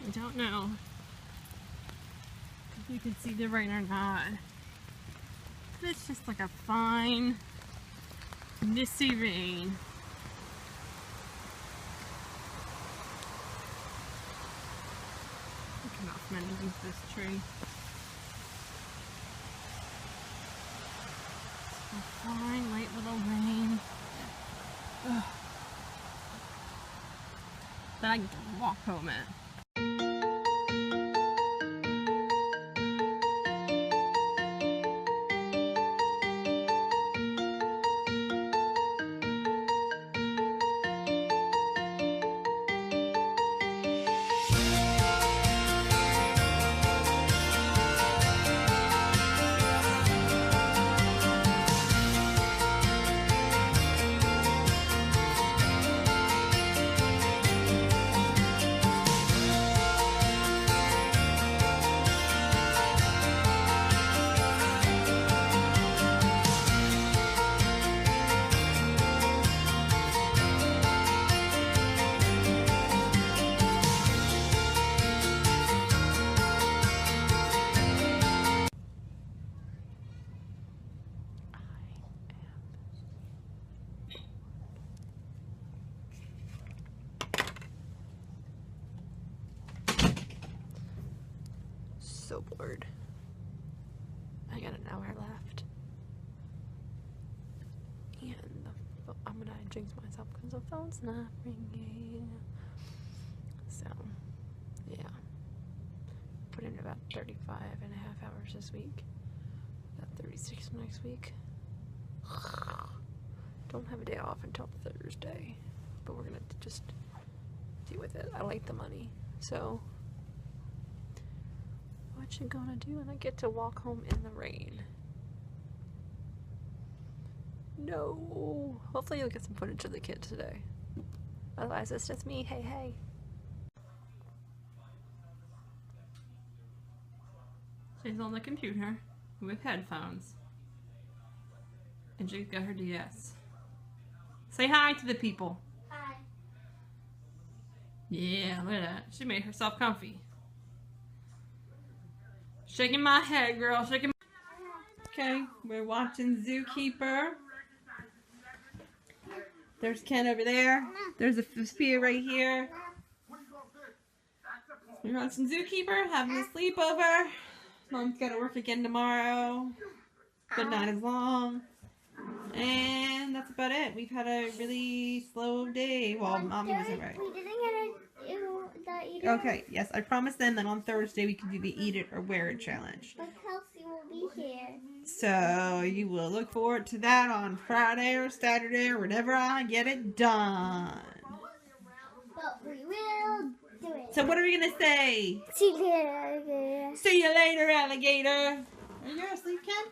I don't know if you can see the rain or not. But it's just like a fine, misty rain. I cannot smell underneath this tree. A fine, light little rain. Ugh. That I get to walk home in. So bored. I got an hour left. And I'm gonna jinx myself because the phone's not ringing. So, yeah. Put in about 35 and a half hours this week. About 36 next week. Don't have a day off until Thursday. But we're gonna just deal with it. I like the money. So, what you gonna do? And I get to walk home in the rain. No. Hopefully you'll get some footage of the kids today. Otherwise it's just me. Hey, hey. She's on the computer with headphones. And she's got her DS. Say hi to the people. Hi. Yeah, look at that. She made herself comfy. Shaking my head, girl. Shaking my... Okay, we're watching Zookeeper. There's Ken over there. There's a Sophia right here. We're watching Zookeeper, having a sleepover. Mom's got to work again tomorrow, but not as long. And that's about it. We've had a really slow day. Well, Mommy wasn't right. We didn't get to do the eat it. Okay, yes, I promised them that on Thursday we could do the Eat It or Wear It challenge. But Kelsey will be here. So you will look forward to that on Friday or Saturday or whenever I get it done. But we will do it. So what are we going to say? See you later. See you later, alligator. Are you asleep, Ken?